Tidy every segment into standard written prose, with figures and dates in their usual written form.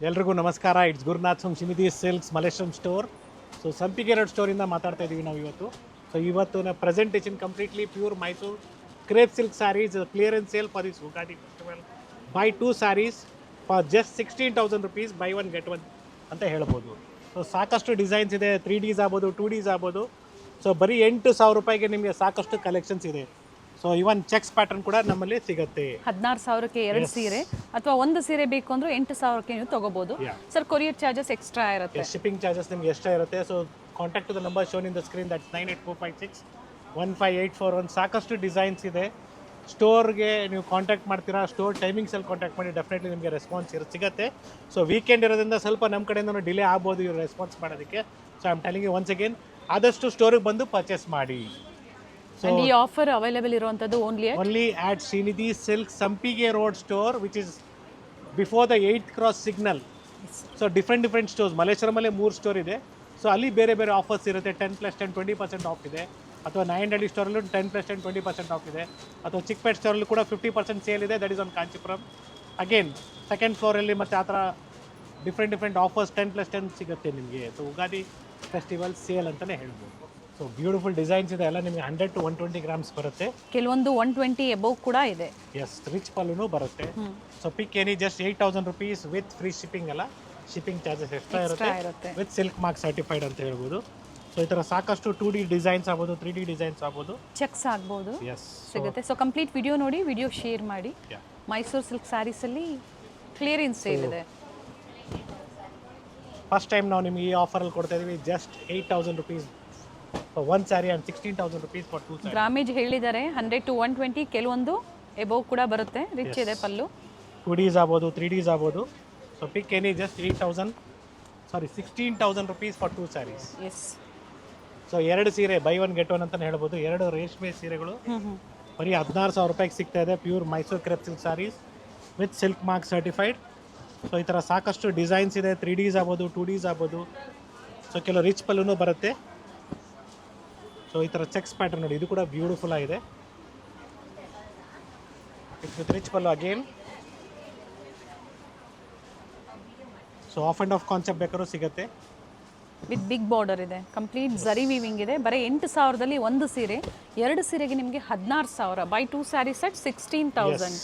ಎಲ್ರಿಗೂ ನಮಸ್ಕಾರ. It's Gurunath from Srinidhi silks Malleshwaram store. So Sampige road ಸ್ಟೋರಿಂದ ಮಾತಾಡ್ತಾ ಇದ್ದೀವಿ ನಾವು ಇವತ್ತು. ಸೊ ಇವತ್ತು presentation completely pure Mysuru crepe silk sarees clearance sale for this Ugadi festival. Buy 2 saris for just 16,000 rupees, buy 1 get 1 ಅಂತ ಹೇಳ್ಬೋದು. ಸೊ ಸಾಕಷ್ಟು ಡಿಸೈನ್ಸ್ ಇದೆ, 3Ds ಆಗ್ಬೋದು, 2Ds ಆಗ್ಬೋದು. ಸೊ ಬರೀ 8,000 ರೂಪಾಯಿಗೆ ನಿಮಗೆ ಸಾಕಷ್ಟು ಕಲೆಕ್ಷನ್ಸ್ ಇದೆ. ಸೊ ಇವನ್ ಚೆಕ್ಸ್ ಪ್ಯಾಟರ್ನ್ ಕೂಡ ನಮ್ಮಲ್ಲಿ ಸಿಗುತ್ತೆ. 16,000ಕ್ಕೆ 2 ಸೀರೆ ಅಥವಾ ಒಂದು ಸೀರೆ ಬೇಕು ಅಂದ್ರೆ 8,000ಕ್ಕೆ ನೀವು ತಗೋಬಹುದು. ಸರ್, ಕೊರಿಯರ್ ಚಾರ್ಜಸ್ ಎಕ್ಸ್ಟ್ರಾ ಇರುತ್ತೆ. ಶಿಪ್ಪಿಂಗ್ ಚಾರ್ಜಸ್ ನಿಮ್ಗೆ ಎಕ್ಸ್ಟ್ರಾ ಇರುತ್ತೆ. So contact to the number shown in the screen, that's 9845615841. ಸಾಕಷ್ಟು ಡಿಸೈನ್ಸ್ ಇದೆ. ಸ್ಟೋರ್ಗೆ ನೀವು ಕಾಂಟ್ಯಾಕ್ಟ್ ಮಾಡ್ತೀರಾ, ಸ್ಟೋರ್ ಟೈಮಿಂಗ್ಸಲ್ಲಿ ಕಾಂಟ್ಯಾಕ್ಟ್ ಮಾಡಿ, ಡೆಫಿನೆಟ್ಲಿ ನಿಮಗೆ ರೆಸ್ಪಾನ್ಸ್ ಸಿಗುತ್ತೆ. ಸೊ ವೀಕೆಂಡ್ ಇರೋದ್ರಿಂದ ಸ್ವಲ್ಪ ನಮ್ಮ ಕಡೆಯಿಂದ ಡಿಲೇ ಆಗ್ಬೋದು ಇವ್ರು ರೆಸ್ಪಾನ್ಸ್ ಮಾಡೋದಕ್ಕೆ. So I am telling you once again, ಆದಷ್ಟು ಸ್ಟೋರಿಗೆ ಬಂದು ಪರ್ಚೇಸ್ ಮಾಡಿ. And ಈ ಆಫರ್ ಅವೈಲೇಬಲ್ ಇರುವಂತದ್ದು only at Srinidhi Silk Sampige Road store, which is before the 8th cross signal. So different stores. ಮಲ್ಲೇಶ್ವರಮಲ್ಲೇ 3 store ಇದೆ. ಸೊ ಅಲ್ಲಿ ಬೇರೆ ಬೇರೆ ಆಫರ್ಸ್ ಇರುತ್ತೆ. 10+10 20% ಆಫ್ ಇದೆ. ಅಥವಾ ನಾಯಂಡಹಳ್ಳಿ ಸ್ಟೋರಲ್ಲೂ 10+10 20% ಆಫ್ ಇದೆ. ಅಥವಾ ಚಿಕ್ಕಪೇಟ್ ಸ್ಟೋರಲ್ಲೂ ಕೂಡ 50% ಸೇಲ್ ಇದೆ. That is on Kanchipuram. Again second ಫ್ಲೋರಲ್ಲಿ ಮತ್ತು ಆ ಥರ ಡಿಫ್ರೆಂಟ್ ಆಫರ್ಸ್ 10+10 ಸಿಗುತ್ತೆ ನಿಮಗೆ. ಸೊ ಉಗಾದಿ ಫೆಸ್ಟಿವಲ್ ಸೇಲ್ ಅಂತಲೇ ಹೇಳ್ಬೋದು. ಸೊ ಬ್ಯೂಟಿಫುಲ್ ಡಿಸೈನ್ಸ್ ಇದೆ, ಎಲ್ಲ ನಿಮಗೆ 100 to 120 grams ಬರುತ್ತೆ. ಕೆಲವೊಂದು 120 ಎಬೋವ್ ಕೂಡ ಇದೆ. ಎಸ್, ರಿಚ್ ಪಲ್ಲುನು ಬರುತ್ತೆ. So pick any just 8,000 rupees with free shipping. ಅಲ್ಲ, ಶಿಪ್ಪಿಂಗ್ ಚಾರ್ಜಸ್ ಎಕ್ಸ್ಟ್ರಾ ಇರುತ್ತೆ. ವಿತ್ ಸಿಲ್ಕ್ ಮಾರ್ಕ್ ಸರ್ಟಿಫೈಡ್ ಅಂತ ಹೇಳ್ಬೋದು. ಸೊ ಈ ಥರ ಸಾಕಷ್ಟು 2D ಡಿಸೈನ್ಸ್ ಆಗ್ಬೋದು, 3D ಡಿಸೈನ್ಸ್ ಆಗ್ಬೋದು, ಚೆಕ್ಸ್ ಆಗ್ಬೋದು, ಎಸ್ ಸಿಗುತ್ತೆ. ಸೊ ಕಂಪ್ಲೀಟ್ ವಿಡಿಯೋ ನೋಡಿ, ವಿಡಿಯೋ ಶೇರ್ ಮಾಡಿ. ಮೈಸೂರು ಸಿಲ್ಕ್ ಸ್ಯಾರೀಸ್ ಅಲ್ಲಿ ಕ್ಲಿಯರೆನ್ಸ್ ಸೇಲ್ ಇದೆ. ಫಸ್ಟ್ ಟೈಮ್ ನಾವು ನಿಮಗೆ ಈ ಆಫರಲ್ಲಿ ಕೊಡ್ತಾ ಇದೀವಿ. Just 8,000 rupees for one saree and 16,000 rupees for 2 sarees. Grammage ಹೇಳಿದ್ದಾರೆ 100 to 120. ಕೆಲವೊಂದು ಎಬೋವ್ ಕೂಡ ಬರುತ್ತೆ. ರಿಚ್ ಇದೆ ಪಲ್ಲು. 2Ds ಆಗ್ಬೋದು, 3Ds ಆಗ್ಬೋದು. So pick any just 16,000 rupees for 2 sarees. Yes. So 2 ಸೀರೆ ಬೈ 1 get 1 ಅಂತಲೇ ಹೇಳ್ಬೋದು. 2 ರೇಷ್ಮೆ ಸೀರೆಗಳು ಬರೀ 16,000 ರೂಪಾಯಿಗೆ ಸಿಗ್ತಾ ಇದೆ. Pure Mysuru crepe silk saris with silk mark certified. So ಈ ಥರ ಸಾಕಷ್ಟು ಡಿಸೈನ್ಸ್ ಇದೆ. 3Ds ಆಗ್ಬೋದು, 2Ds ಆಗ್ಬೋದು. ಸೊ ಕೆಲವು ರಿಚ್ ಪಲ್ಲುನೂ ಬರುತ್ತೆ. ಸೊ ಈ ಥರ ಚೆಕ್ಸ್ ಪ್ಯಾಟರ್ನ್ ನೋಡಿ, ಇದು ಕೂಡ ಬ್ಯೂಟಿಫುಲ್ ಆಗಿದೆ. It's with rich pallu again. So of and half concept ಬೇಕಾದ್ರೂ ಸಿಗುತ್ತೆ. ವಿತ್ ಬಿಗ್ ಬಾರ್ಡರ್ ಇದೆ. ಕಂಪ್ಲೀಟ್ ಝರಿ ವೀವಿಂಗ್ ಇದೆ. ಬರೀ 8,000ದಲ್ಲಿ ಒಂದು ಸೀರೆ. 2 ಸೀರೆಗೆ ನಿಮಗೆ 16,000. By 2 sari set 16,000.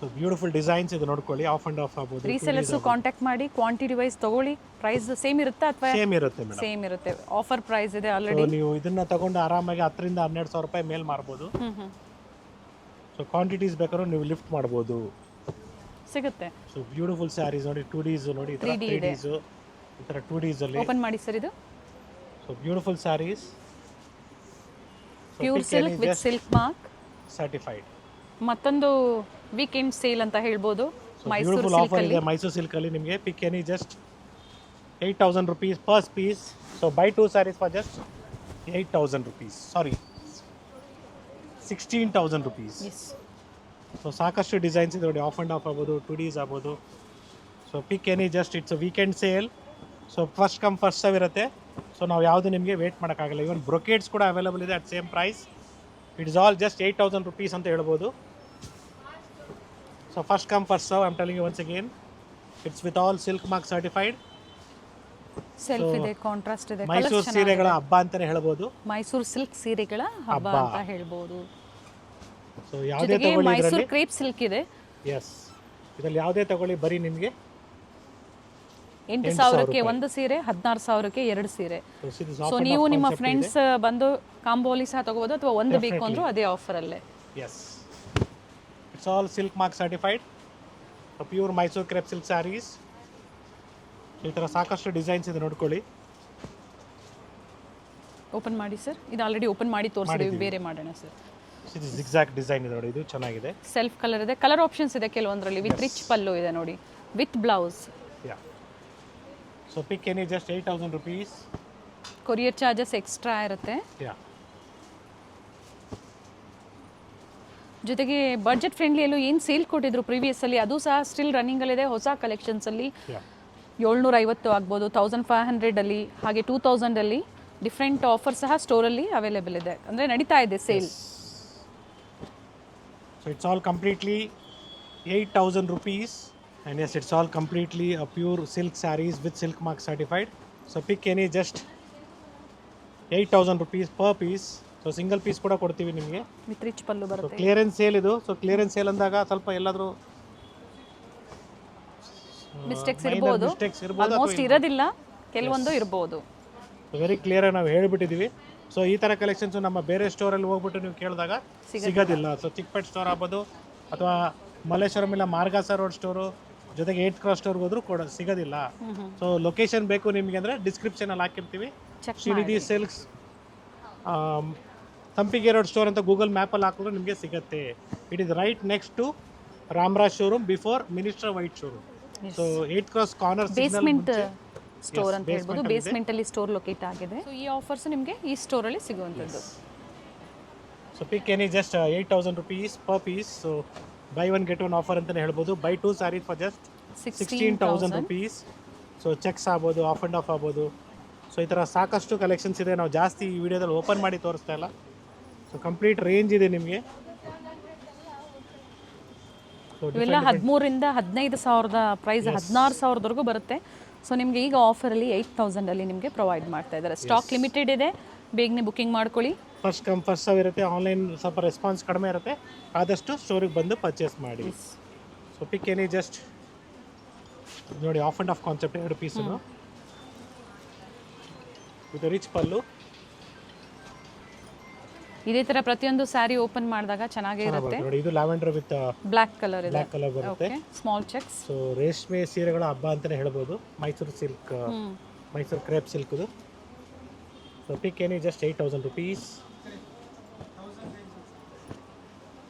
So beautiful designs ಇದು ನೋಡ್ಕೊಳ್ಳಿ. ಆಫ್ ಆ್ಯಂಡ್ ಆಫ್ ಆಗ್ಬೋದು. ರೀಸೆಲರ್ಸ್ ಕಾಂಟ್ಯಾಕ್ಟ್ ಮಾಡಿ, ಕ್ವಾಂಟಿಟಿ ವೈಸ್ ತಗೊಳ್ಳಿ. ಪ್ರೈಸ್ ಸೇಮ್ ಇರುತ್ತೆ ಅಥವಾ ಸೇಮ್ ಇರುತ್ತೆ ಮೇಡಮ್? ಸೇಮ್ ಇರುತ್ತೆ. ಆಫರ್ ಪ್ರೈಸ್ ಇದೆ ಆಲ್ರೆಡಿ. ನೀವು ಇದನ್ನ ತಗೊಂಡು ಆರಾಮಾಗಿ 10,000 to 12,000 ರೂಪಾಯಿ ಮೇಲ್ ಮಾರ್ಬೋದು. ಸೊ ಕ್ವಾಂಟಿಟೀಸ್ ಬೇಕಾದ್ರೂ ನೀವು ಲಿಫ್ಟ್ ಮಾಡ್ಬೋದು, ಸಿಗುತ್ತೆ. ಸೊ ಬ್ಯೂಟಿಫುಲ್ ಸ್ಯಾರೀಸ್ ನೋಡಿ. 2Ds ನೋಡಿ, 3Ds, ಈ ಥರ 2Ds ಅಲ್ಲಿ ಓಪನ್ ಮಾಡಿ ಸರ್ ಇದು. So beautiful sarees, pure silk with silk mark certified. ಮತ್ತೊಂದು ವೀಕೆಂಡ್ ಸೇಲ್ ಅಂತ ಹೇಳ್ಬೋದು. ಮೈಸೂರು ಆಫರ್ ಇದೆ ಮೈಸೂರು ಸಿಲ್ಕ್ ಅಲ್ಲಿ ನಿಮಗೆ. Pick any just 8,000 rupees per piece. So buy 2 sarees for just 8,000 rupees. Sorry, 16,000 rupees. Yes. So ಸಾಕಷ್ಟು designs ಇದೆ ನೋಡಿ. ಆಫ್ ಆ್ಯಂಡ್ ಆಫ್ ಆಗ್ಬೋದು, 2Ds ಆಗ್ಬೋದು. So pick any just, it's weekend sale. So first come first serve ಇರುತ್ತೆ. So ನಾವು ಯಾವುದು ನಿಮಗೆ wait ಮಾಡೋಕ್ಕಾಗಲ್ಲ. ಇವನ್ ಬ್ರೊಕೇಡ್ಸ್ ಕೂಡ ಅವೈಲೇಬಲ್ ಇದೆ at same price. It is all just 8,000 rupees ಅಂತ ಹೇಳ್ಬೋದು. So first come first serve, I am telling you once again. It's with all silk mark certified. Self ಇದೆ, ಕಾಂಟ್ರಾಸ್ಟ್ ಇದೆ. ಮೈಸೂರು ಸೀರೆಗಳ ಹಬ್ಬ ಅಂತಾನೆ ಹೇಳ್ಬೋದು. ಮೈಸೂರು ಸಿಲ್ಕ್ ಸೀರೆಗಳ ಹಬ್ಬ ಅಂತ ಹೇಳ್ಬೋದು. ಸೊ ಯಾವುದೇ ತಗೊಳ್ಳಿ, ಮೈಸೂರು ಕ್ರೇಪ್ ಸಿಲ್ಕ್ ಇದೆ. ಎಸ್, ಇದರಲ್ಲಿ ಯಾವುದೇ ತಗೊಳ್ಳಿ ಬರೀ ನಿಮಗೆ 8,000ಕ್ಕೆ ಒಂದು ಸೀರೆ, 16,000ಕ್ಕೆ 2 ಸೀರೆ. ಸೊ ನೀವು ನಿಮ್ಮ ಫ್ರೆಂಡ್ಸ್ ಬಂದು ಕಾಂಬೋಲಿ ಸಹ ತಗೋಬಹುದು, ಅಥವಾ ಒಂದು ಬೇಕು ಅಂದ್ರೂ ಅದೇ ಆಫರ್ ಅಲ್ಲೇ. Yes, it's all silk mark certified, pure Mysuru crepe silk sarees. ಈ ಥರ ಸಾಕಷ್ಟು ಡಿಸೈನ್ಸ್ ಇದೆ ನೋಡ್ಕೊಳ್ಳಿ. ಓಪನ್ ಮಾಡಿ ಸರ್. ಇದು ಆಲ್ರೆಡಿ ಓಪನ್ ಮಾಡಿ ತೋರಿಸಿದ್ದೀವಿ. ಬೇರೆ ಮಾಡೋಣ ಸರ್. ಇದು ಜಿಗ್ಜಾಗ್ ಡಿಸೈನ್ ಇದೆ ನೋಡಿ, ಇದು ಚೆನ್ನಾಗಿದೆ. ಸೆಲ್ಫ್ ಕಲರ್ ಇದೆ. ಕಲರ್ ಆಪ್ಷನ್ಸ್ ಇದೆ ಕೆಲವೊಂದರಲ್ಲಿ. ವಿತ್ ರಿಚ್ ಪಲ್ಲು ಇದೆ ನೋಡಿ, with blouse. Yeah. So pick any just 8,000 rupees. Courier charges extra ಇರುತ್ತೆ. ಯಾ. ಜೊತೆಗೆ ಬಡ್ಜೆಟ್ ಫ್ರೆಂಡ್ಲಿಯಲ್ಲೂ ಏನು ಸೇಲ್ ಕೊಟ್ಟಿದ್ರು ಪ್ರೀವಿಯಸ್ ಅಲ್ಲಿ, ಅದು ಸಹ ಸ್ಟಿಲ್ ರನ್ನಿಂಗ್ ಅಲ್ಲಿದೆ. ಹೊಸ ಕಲೆಕ್ಷನ್ಸ್ ಅಲ್ಲಿ 750 ಆಗ್ಬೋದು, 1,500 ಅಲ್ಲಿ, ಹಾಗೆ 2,000 ಅಲ್ಲಿ ಡಿಫ್ರೆಂಟ್ ಆಫರ್ ಸಹ ಸ್ಟೋರಲ್ಲಿ ಅವೈಲೇಬಲ್ ಇದೆ. ಅಂದರೆ ನಡೀತಾ ಇದೆ sale. So it's all completely 8,000 rupees And yes, it's all completely a pure silk sarees with silk mark certified. So pick any, just 8,000 rupees per piece. So single piece ಕೂಡ ಕೊಡ್ತೀವಿ ನಿಮಗೆ. With rich pallu so ಬರುತ್ತೆ. Clearance sale ಇದು. So clearance sale ಅಂದಾಗ ಸ್ವಲ್ಪ ಎಲ್ಲಾದರೂ mistakes ಇರ್ಬೋದು, almost ಇರೋದಿಲ್ಲ, ಕೆಲವೊಂದು ಇರ್ಬೋದು. ವೆರಿ ಕ್ಲಿಯರ್ ನಾವು ಹೇಳಿಬಿಟ್ಟಿದ್ದೀವಿ. ಸೊ ಈ ಥರ ಕಲೆಕ್ಷನ್ಸು ನಮ್ಮ ಬೇರೆ ಸ್ಟೋರಲ್ಲಿ ಹೋಗ್ಬಿಟ್ಟು ನೀವು ಕೇಳಿದಾಗ ಸಿಗೋದಿಲ್ಲ. ಸೊ ಚಿಕ್ಕಪೇಟ್ ಸ್ಟೋರ್ ಆಗ್ಬೋದು ಅಥವಾ ಮಲ್ಲೇಶ್ವರಂ ಇಲ್ಲ ಮಾರ್ಗಾಸ ರೋಡ್ ಸ್ಟೋರು, ಜೊತೆಗೆ 8 ಕ್ರಾಸ್ ಸ್ಟೋರ್ಗೆ ಹೋದ್ರೂ ಕೂಡ ಸಿಗೋದಿಲ್ಲ. ಸೊ ಲೊಕೇಶನ್ ಬೇಕು ನಿಮಗೆ ಅಂದರೆ ಡಿಸ್ಕ್ರಿಪ್ಷನಲ್ಲಿ ಹಾಕಿರ್ತೀವಿ. Srinidhi silks Sampige road store ಅಂತ ಗೂಗಲ್ ಮ್ಯಾಪಲ್ಲಿ ಹಾಕಿದ್ರೆ ನಿಮಗೆ ಸಿಗುತ್ತೆ. It is right next to Ramraj showroom before minister white showroom. So 8 cross corner basement store ಅಂತ ಹೇಳ್ಬೋದು. ಬೇಸ್ಮೆಂಟ್ ಅಲ್ಲಿ ಸ್ಟೋರ್ ಲೊಕೇಟ್ ಆಗಿದೆ. ಸೊ ಈ ಆಫರ್ಸ್ ನಿಮಗೆ ಈ ಸ್ಟೋರ್ ಅಲ್ಲಿ ಸಿಗುವಂತದ್ದು. So pick any, just 8,000 rupees per piece. So buy 1 get 1 offer ಅಂತಲೇ ಹೇಳ್ಬೋದು. Buy 2 sarees for just 16,000 rupees. So cheques ಆಗ್ಬೋದು, ಆಫ್ ಆ್ಯಂಡ್ ಆಫ್ ಆಗ್ಬೋದು. ಸೊ ಈ ಥರ ಸಾಕಷ್ಟು ಕಲೆಕ್ಷನ್ಸ್ ಇದೆ. ನಾವು ಜಾಸ್ತಿ ಈ ವಿಡಿಯೋದಲ್ಲಿ ಓಪನ್ ಮಾಡಿ ತೋರಿಸ್ತಾ ಇಲ್ಲ. ಸೊ ಕಂಪ್ಲೀಟ್ ರೇಂಜ್ ಇದೆ ನಿಮಗೆ. ಇವೆಲ್ಲ 13,000 15,000 ಪ್ರೈಸ್ 16,000ವರೆಗೂ ಬರುತ್ತೆ. ಸೊ ನಿಮಗೆ ಈಗ ಆಫರಲ್ಲಿ 8,000ಅಲ್ಲಿ ನಿಮಗೆ ಪ್ರೊವೈಡ್ ಮಾಡ್ತಾ ಇದ್ದಾರೆ. ಸ್ಟಾಕ್ ಲಿಮಿಟೆಡ್ ಇದೆ, ಬೇಗನೆ ಬುಕಿಂಗ್ ಮಾಡ್ಕೊಳ್ಳಿ. ಫಸ್ಟ್ ಕಮ್ ಫಸ್ಟ್ ಸರ್ವ್ ಇರುತ್ತೆ. ಆನ್ಲೈನ್ ಸ್ವಲ್ಪ ರೆಸ್ಪಾನ್ಸ್ ಕಡಿಮೆ ಇರುತ್ತೆ. ಆದಷ್ಟು ಸ್ಟೋರಿಗೆ ಬಂದು ಪರ್ಚೇಸ್ ಮಾಡಿ. ಸೊ ಪಿಕ್ ಎನಿ, ಜಸ್ಟ್ ನೋಡಿ half and half concept 2 piece with rich pallu. ಇದೇ ತರ ಪ್ರತಿಯೊಂದು ಸ್ಯಾರಿ ಓಪನ್ ಮಾಡಿದಾಗ ಚೆನ್ನಾಗೇ ಇರುತ್ತೆ. ನೋಡಿ ಇದು ಲ್ಯಾವೆಂಡರ್ ವಿತ್ ಬ್ಲಾಕ್ ಕಲರ್ ಇದೆ. ಬ್ಲಾಕ್ ಕಲರ್ ಬರುತ್ತೆ. Small checks. ಸೊ ರೇಷ್ಮೆ ಸೀರೆಗಳ ಹಬ್ಬ ಅಂತಾನೆ ಹೇಳ್ಬೋದು. Mysore silk, Mysore crepe silk ಇದು. So pick any, just 8,000 rupees.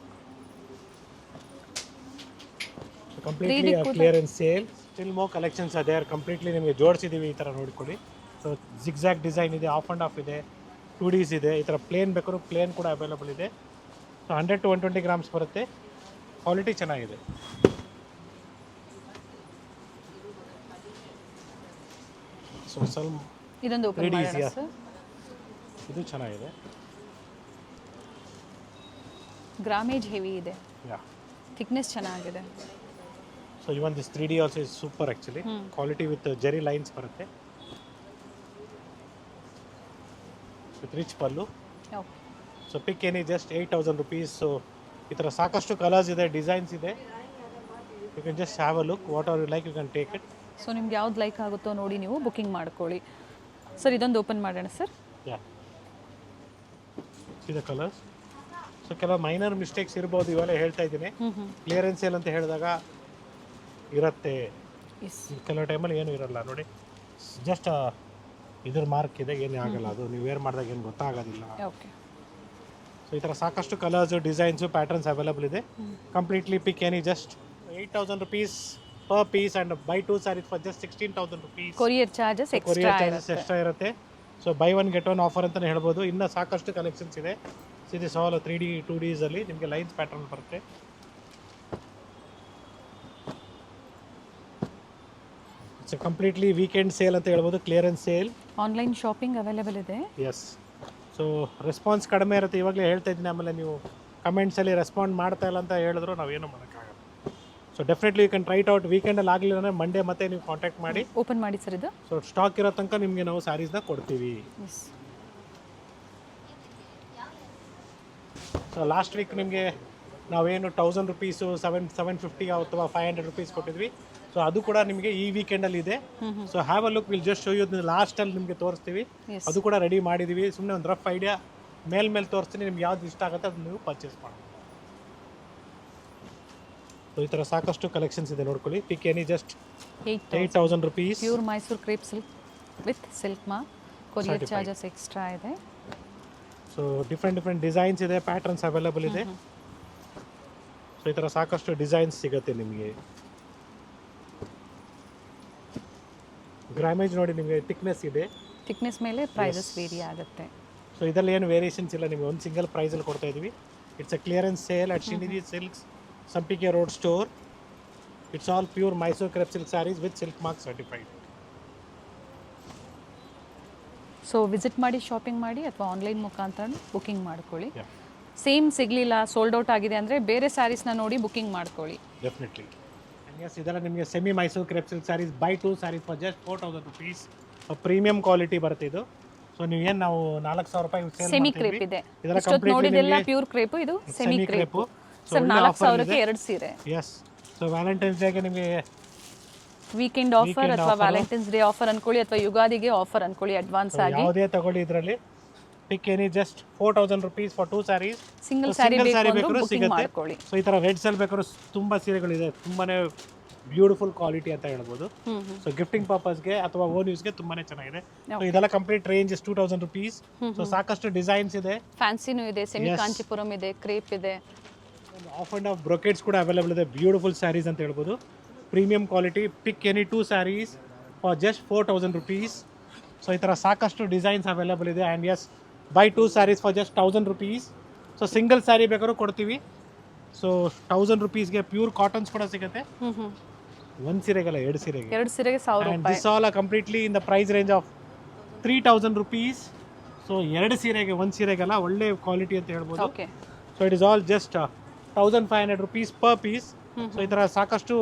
Completely clearance sale. Still more collections ಅದೇ ಕಂಪ್ಲೀಟ್ಲಿ ನಿಮಗೆ ಜೋಡಿಸಿದ್ದೀವಿ. ಈ ಥರ ನೋಡ್ಕೊಳ್ಳಿ. ಸೊ ಜಿಗ್ಜಾಗ್ ಡಿಸೈನ್ ಇದೆ, ಆಫ್ ಆ್ಯಂಡ್ ಆಫ್ ಇದೆ, 2Ds ಇದೆ. ಈ ಥರ ಪ್ಲೇನ್ ಬೇಕಾದ್ರೂ ಪ್ಲೇನ್ ಕೂಡ ಅವೈಲೇಬಲ್ ಇದೆ. ಸೊ 100 to 120 grams ಬರುತ್ತೆ. ಕ್ವಾಲಿಟಿ ಚೆನ್ನಾಗಿದೆ. ಸೊ ಸ್ವಲ್ಪ ಇದೊಂದು ಓಪನ್ ಮಾಡೋಣ ಸರ್. ಇದು ಚೆನ್ನಾಗಿದೆ. ಗ್ರಾಮೇಜ್ ಹೆವಿ ಇದೆ. ಯಾ, ಥಿಕ್ನೆಸ್ ಚೆನ್ನಾಗಿದೆ. So even this 3D also is super actually. Quality with zari lines ಬರುತ್ತೆ. With rich pallu. Okay. So pick any, just 8,000 rupees. So ಈ ಥರ ಸಾಕಷ್ಟು ಕಲರ್ಸ್ ಇದೆ, ಡಿಸೈನ್ಸ್ ಇದೆ. You can just have a look. What are you like you can take it. So ನಿಮ್ಗೆ ಯಾವ್ದು like ಆಗುತ್ತೋ ನೋಡಿ ನೀವು ಬುಕಿಂಗ್ ಮಾಡ್ಕೊಳ್ಳಿ. ಸರ್ ಇದೊಂದು ಓಪನ್ ಮಾಡೋಣ sir. Yeah, C the colours. So ಕೆಲವು ಮೈನರ್ ಮಿಸ್ಟೇಕ್ಸ್ ಇರ್ಬೋದು, ಇವೆಲ್ಲ ಹೇಳ್ತಾ ಇದ್ದೀನಿ. ಕ್ಲಿಯರೆನ್ಸ್ ಸೇಲ್ ಅಂತ ಹೇಳಿದಾಗ ಇರುತ್ತೆ, ಕೆಲವು ಟೈಮಲ್ಲಿ ಏನೂ ಇರಲ್ಲ. ನೋಡಿ ಜಸ್ಟ್ ಇದ್ರ ಮಾರ್ಕ್ ಇದೆ, ಏನೂ ಆಗಲ್ಲ. ಅದು ನೀವು ವೇರ್ ಮಾಡಿದಾಗ ಏನು ಗೊತ್ತಾಗೋದಿಲ್ಲ. ಓಕೆ. ಸೊ ಈ ಥರ ಸಾಕಷ್ಟು ಕಲರ್ಸು, ಡಿಸೈನ್ಸು, ಪ್ಯಾಟರ್ನ್ಸ್ ಅವೈಲೇಬಲ್ ಇದೆ. Completely pick any, just 8,000 rupees per piece and buy 2 sarees for just 16,000 rupees. Courier charges courier charges extra ಇರುತ್ತೆ. ಸೊ ಬೈ 1 get 1 ಆಫರ್ ಅಂತಲೇ ಹೇಳ್ಬೋದು. ಇನ್ನೂ ಸಾಕಷ್ಟು ಕಲೆಕ್ಷನ್ಸ್ ಇದೆ. ಇದು ಸಾಲ್ 3D 2Ds ಅಲ್ಲಿ ನಿಮಗೆ ಲೈನ್ಸ್ ಪ್ಯಾಟರ್ನ್ ಬರುತ್ತೆ. ಇಟ್ಸ್ ಕಂಪ್ಲೀಟ್ಲಿ ವೀಕೆಂಡ್ ಸೇಲ್ ಅಂತ ಹೇಳ್ಬೋದು, clearance sale. Online shopping available ಇದೆ. ಎಸ್. ಸೊ ರೆಸ್ಪಾನ್ಸ್ ಕಡಿಮೆ ಇರುತ್ತೆ, ಇವಾಗಲೇ ಹೇಳ್ತಾ ಇದ್ದೀನಿ. ಆಮೇಲೆ ನೀವು ಕಮೆಂಟ್ಸಲ್ಲಿ ರೆಸ್ಪಾಂಡ್ ಮಾಡ್ತಾ ಇಲ್ಲ ಅಂತ ಹೇಳಿದ್ರು ನಾವೇನು ಮಾಡೋಕ್ಕಾಗಲ್ಲ. So definitely you can try it out. ವೀಕೆಂಡಲ್ಲಿ ಆಗಲಿಲ್ಲ ಅಂದರೆ ಮಂಡೇ ಮತ್ತೆ ನೀವು ಕಾಂಟ್ಯಾಕ್ಟ್ ಮಾಡಿ. ಓಪನ್ ಮಾಡಿ ಸರ್ ಇದು. ಸೊ ಸ್ಟಾಕ್ ಇರೋ ತನಕ ನಿಮಗೆ ನಾವು ಸ್ಯಾರೀಸ್ನ ಕೊಡ್ತೀವಿ. ಸೊ ಲಾಸ್ಟ್ ವೀಕ್ ನಿಮಗೆ ನಾವೇನು 1,000 rupees 750 ಅಥವಾ 500 rupees ಕೊಟ್ಟಿದ್ವಿ. ಸೊ ಅದು ಕೂಡ ನಿಮಗೆ ಈ ವೀಕೆಂಡಲ್ಲಿ ಇದೆ. So have a look. Will just show you. ಲಾಸ್ಟಲ್ಲಿ ನಿಮಗೆ ತೋರಿಸ್ತೀವಿ. ಅದು ಕೂಡ ರೆಡಿ ಮಾಡಿದ್ದೀವಿ. ಸುಮ್ಮನೆ ಒಂದು ರಫ್ ಐಡಿಯಾ ಮೇಲೆ ತೋರಿಸ್ತೀನಿ. ನಿಮ್ಗೆ ಯಾವ್ದು ಇಷ್ಟ ಆಗುತ್ತೆ ಅದು ನೀವು ಪರ್ಚೇಸ್ ಮಾಡಿ. ಸೊ ಈ ಥರ ಸಾಕಷ್ಟು ಕಲೆಕ್ಷನ್ಸ್ ಇದೆ, ನೋಡ್ಕೊಳ್ಳಿ. ಪಿಕ್ any, just 8,000 rupees. Pure Mysuru crepe silk with silk ಮಾ. ಕೊರಿಯರ್ ಚಾರ್ಜಸ್ ಎಕ್ಸ್ಟ್ರಾ ಇದೆ. ಸೊ ಡಿಫ್ರೆಂಟ್ ಡಿಸೈನ್ಸ್ ಇದೆ, ಪ್ಯಾಟರ್ನ್ಸ್ ಅವೈಲೇಬಲ್ ಇದೆ. ಸೊ ಈ ಥರ ಸಾಕಷ್ಟು ಡಿಸೈನ್ಸ್ ಸಿಗುತ್ತೆ ನಿಮಗೆ. ಗ್ರಾಮೇಜ್ ನೋಡಿ ನಿಮಗೆ ಥಿಕ್ನೆಸ್ ಇದೆ. ಥಿಕ್ನೆಸ್ ಮೇಲೆ ಪ್ರೈಸಸ್ ವೇರಿ ಆಗುತ್ತೆ. ಸೊ ಇದರಲ್ಲಿ ಏನು ವೇರಿಯೇಷನ್ಸ್ ಇಲ್ಲ, ನಿಮಗೆ ಒಂದು ಸಿಂಗಲ್ ಪ್ರೈಸಲ್ಲಿ ಕೊಡ್ತಾ ಇದ್ದೀವಿ. It's a clearance sale at Srinidhi silks Sampige road store. It's all pure Mysuru crepe silk saris with silk mark certified. So visit ಮಾಡಿ, ಶಾಪಿಂಗ್ ಮಾಡಿ, ಅಥವಾ ಆನ್ಲೈನ್ ಮುಖಾಂತರ ಬುಕಿಂಗ್ ಮಾಡ್ಕೊಳ್ಳಿ. ಸೇಮ್ ಸಿಗಲಿಲ್ಲ, ಸೋಲ್ಡ್ ಔಟ್ ಆಗಿದೆ ಅಂದರೆ ಬೇರೆ ಸ್ಯಾರೀಸ್ನ ನೋಡಿ ಬುಕಿಂಗ್ ಮಾಡ್ಕೊಳ್ಳಿ. ಡೆಫಿನೆಟ್ಲಿ. ಎಸ್ ಇದೆಲ್ಲ ನಿಮಗೆ semi Mysuru crepe silk sarees buy 2 saris for just 4000 rupees. Premium quality ಬರುತ್ತೆ ಇದು. ಸೊ ನೀವು ಏನು ನಾವು 4000 ರೂಪಾಯಿ ಸೇಲ್ ಸೆಮಿ ಮಾಡ್ತೀವಿ ಕ್ರೇಪ್ ಇದೆ. ಇದೆಲ್ಲ ಇಷ್ಟೊತ್ತು ಕಂಪ್ಲೀಟ್ಲಿ ನೋಡಿದೆಲ್ಲ ನಿಮಗೆ ಪ್ಯೂರ್ ಕ್ರೇಪ್, ಇದು semi semi crepe. Crepe. Sir 4000ಕ್ಕೆ 2 ಸೀರೆ. ಎಸ್ ಸೊ ವ್ಯಾಲೆಂಟೈನ್ಸ್ ಡೇಗೆ ನಿಮಗೆ ವೀಕೆಂಡ್ ಆಫರ್ ಅಥವಾ ವ್ಯಾಲೆಂಟೈನ್ಸ್ ಡೇ ಆಫರ್ ಅನ್ಕೊಳ್ಳಿ ಅಥವಾ ಯುಗಾದಿಗೆ ಆಫರ್ ಅನ್ಕೊಳ್ಳಿ ಅಡ್ವಾನ್ಸ್ ಆಗಿ. ಯಾವುದೇ ತಗೊಳ್ಳಿ ಇದರಲ್ಲಿ pick any just 4000 rupees for 2 sarees. Single saree ಬೇಕಾದ್ರೂ ಬೇಕಾದ್ರೂ ಬುಕಿಂಗ್ ಸಿಗುತ್ತೆ. ಮಾಡ್ಕೊಳ್ಳಿ. ಸೊ ಈ ಥರ ರೆಡ್ ಸೆಲ್ ಬೇಕಾದ್ರೂ ತುಂಬ ಸೀರೆಗಳಿದೆ, ತುಂಬಾನೇ ಬ್ಯೂಟಿಫುಲ್ ಕ್ವಾಲಿಟಿ ಅಂತ ಹೇಳ್ಬೋದು. ಸೊ ಗಿಫ್ಟಿಂಗ್ ಪರ್ಪಸ್ಗೆ ಅಥವಾ ಓನ್ ಯೂಸ್ಗೆ ತುಂಬಾನೇ ಚೆನ್ನಾಗಿದೆ. ಸೊ ಇದೆಲ್ಲ complete range is 2000 rupees. So ಸಾಕಷ್ಟು ಡಿಸೈನ್ಸ್ ಇದೆ, ಫ್ಯಾನ್ಸಿನೂ ಇದೆ, ಸೆಮಿ ಕಾಂಚಿಪುರಂ ಇದೆ, ಕ್ರೇಪ್ ಇದೆ, ಆಫ್ ಅಂಡ್ ಆಫ್ ಬ್ರೊಕೆಟ್ಸ್ ಕೂಡ ಅವೈಲೇಬಲ್ ಇದೆ. ಬ್ಯೂಟಿಫುಲ್ ಸ್ಯಾರೀಸ್ ಅಂತ ಹೇಳ್ಬೋದು, premium quality. Pick any 2 saris for just 4000 rupees. So ಈ ಥರ ಸಾಕಷ್ಟು ಡಿಸೈನ್ಸ್ ಅವೈಲೇಬಲ್ ಇದೆ. And yes buy 2 saris for just 1000 rupees. So single saree ಬೇಕಾದ್ರೂ ಕೊಡ್ತೀವಿ. ಸೊ 1000 ರುಪೀಸ್ಗೆ ಪ್ಯೂರ್ ಕಾಟನ್ಸ್ ಕೂಡ ಸಿಗುತ್ತೆ. ಒಂದು ಸೀರೆಗಲ್ಲ, 2 ಸೀರೆಗೆ. 2 ಸೀರೆಗೆ 1000 And ರೂಪಾಯಿ. this all are completely in the price range of 3000 rupees. So 2 ಸೀರೆಗೆ, 1 ಸೀರೆಗಲ್ಲ, ಒಳ್ಳೆ ಕ್ವಾಲಿಟಿ ಅಂತ ಹೇಳ್ಬೋದು. Okay. So it is all just 1500 rupees per piece. So ಈ ಥರ ಸಾಕಷ್ಟು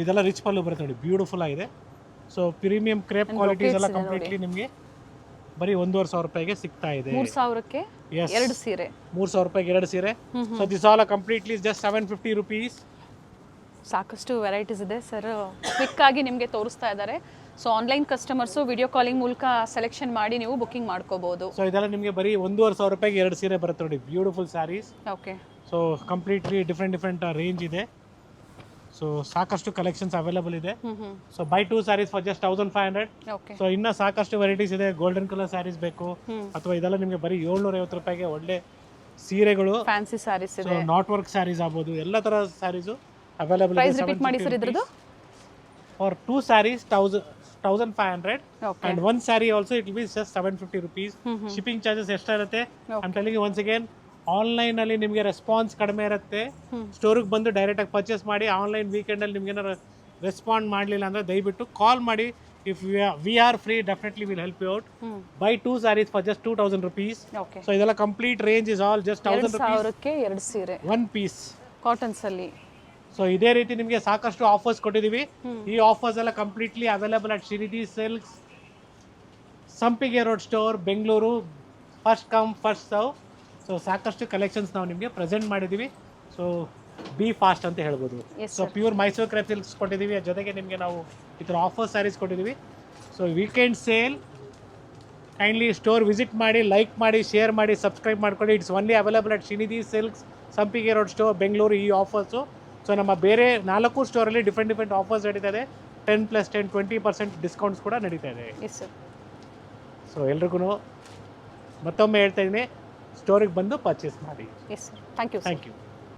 ಇದೆಲ್ಲ ರಿಚ್ ಪಲ್ಲು ಬರುತ್ತೆ ನೋಡಿ, ಬ್ಯೂಟಿಫುಲ್ ಆಗಿದೆ. ಸೊ ಪ್ರೀಮಿಯಂ ಕ್ರೇಪ್ ಕ್ವಾಲಿಟೀಸ್ ಎಲ್ಲ ಕಂಪ್ಲೀಟ್ಲಿ ನಿಮಗೆ ಬರೀ 1500 ರೂಪಾಯಿಗೆ ಸಿಗ್ತಾ ಇದೆ. 3000ಕ್ಕೆ 2 ಸೀರೆ. 3000 ರೂಪಾಯಿಗೆ 2 ಸೀರೆ. So this all completely just 750 rupees. ಸಾಕಷ್ಟು ವೆರೈಟೀಸ್ ಇದೆ ಸರ್, ಕ್ವಿಕ್ ಆಗಿ ನಿಮಗೆ ತೋರಿಸ್ತಾ ಇದ್ದಾರೆ. So online customers video calling ಮೂಲಕ ಸೆಲೆಕ್ಷನ್ ಮಾಡಿ ನೀವು ಬುಕಿಂಗ್ ಮಾಡ್ಕೋಬಹುದು. ಸೊ ಇದೆಲ್ಲ ನಿಮಗೆ ಬರೀ 1500 ರೂಪಾಯಿಗೆ 2 ಸೀರೆ ಬರುತ್ತೆ ನೋಡಿ, beautiful sarees. Okay. So completely different range ಇದೆ. ಸೊ ಸಾಕಷ್ಟು ಕಲೆಕ್ಷನ್ಸ್ ಅವೈಲೇಬಲ್ ಇದೆ. So buy 2 saris for just 1500. Okay. So ಇನ್ನ ಸಾಕಷ್ಟು ವೆರೈಟೀಸ್ ಇದೆ. ಗೋಲ್ಡನ್ ಕಲರ್ ಸ್ಯಾರೀಸ್ ಬೇಕು ಅಥವಾ ಇದೆಲ್ಲ ನಿಮಗೆ ಬರೀ 750 ರೂಪಾಯಿಗೆ ಒಳ್ಳೆ ಸೀರೆಗಳು, ಫ್ಯಾನ್ಸಿ ಸ್ಯಾರೀಸ್ ಸೊ ಇದೆ. ನಾಟ್ ವರ್ಕ್ ಸ್ಯಾರೀಸ್ ಆಗ್ಬೋದು, ಎಲ್ಲ ತರ ಸ್ಯಾರೀಸು ಅವೈಲೇಬಲ್ ಇದೆ. ಪ್ರೈಸ್ ರಿಪೀಟ್ ಮಾಡಿ ಸರ್ ಇದ್ರದ್ದು. For 2 sarees 1500. Okay. and 1 saree also it will be just 750 rupees. Shipping charges ಎಷ್ಟಿರುತ್ತೆ I'm telling you once again, online ಅಲ್ಲಿ ನಿಮಗೆ ರೆಸ್ಪಾನ್ಸ್ ಕಡಿಮೆ ಇರುತ್ತೆ. ಸ್ಟೋರಿಗೆ ಬಂದು ಡೈರೆಕ್ಟ್ ಆಗಿ ಪರ್ಚೇಸ್ ಮಾಡಿ. ಆನ್ಲೈನ್ ವೀಕೆಂಡ್ ಅಲ್ಲಿ ನಿಮ್ಗೆ ಏನಾರು ರೆಸ್ಪಾಂಡ್ ಮಾಡಲಿಲ್ಲ ಅಂದ್ರೆ ದಯವಿಟ್ಟು ಕಾಲ್ ಮಾಡಿ. If we are free definitely will help you out. Buy 2 saris for just 2000 rupees. Okay. So ಇದೆಲ್ಲ complete range is all just 1000 rupees 2000ಕ್ಕೆ 2 ಸೀರೆ 1 ಪೀಸ್ ಕಾಟನ್ಸ್ ಅಲ್ಲಿ. ಸೊ ಇದೇ ರೀತಿ ನಿಮಗೆ ಸಾಕಷ್ಟು ಆಫರ್ಸ್ ಕೊಟ್ಟಿದ್ದೀವಿ. ಈ ಆಫರ್ಸ್ ಎಲ್ಲ completely available at Srinidhi silks, Sampige road store, Bengaluru. First come first serve. So ಸಾಕಷ್ಟು ಕಲೆಕ್ಷನ್ಸ್ ನಾವು ನಿಮಗೆ ಪ್ರೆಸೆಂಟ್ ಮಾಡಿದ್ದೀವಿ. ಸೊ ಬಿ ಫಾಸ್ಟ್ ಅಂತ ಹೇಳ್ಬೋದು. So pure Mysuru crepe silks ಕೊಟ್ಟಿದ್ದೀವಿ, ಜೊತೆಗೆ ನಿಮಗೆ ನಾವು ಈ ಥರ ಆಫರ್ ಸ್ಯಾರೀಸ್ ಕೊಟ್ಟಿದ್ದೀವಿ. So weekend sale, kindly store visit ಮಾಡಿ, ಲೈಕ್ ಮಾಡಿ, ಶೇರ್ ಮಾಡಿ, ಸಬ್ಸ್ಕ್ರೈಬ್ ಮಾಡ್ಕೊಳ್ಳಿ. It's only available at Srinidhi silks, Sampige road store, Bengaluru. ಈ ಆಫರ್ಸು ಸೊ ನಮ್ಮ ಬೇರೆ 4 ಸ್ಟೋರಲ್ಲಿ ಡಿಫ್ರೆಂಟ್ ಆಫರ್ಸ್ ನಡೀತಾ ಇದೆ. 10+10 20% ಡಿಸ್ಕೌಂಟ್ಸ್ ಕೂಡ ನಡೀತಾ ಇದೆ. ಸೊ ಎಲ್ರಿಗೂ ಮತ್ತೊಮ್ಮೆ ಹೇಳ್ತಾ ಇದ್ದೀನಿ, ಸ್ಟೋರಿಗೆ ಬಂದು ಪರ್ಚೇಸ್ ಮಾಡಿ. Yes sir, thank you.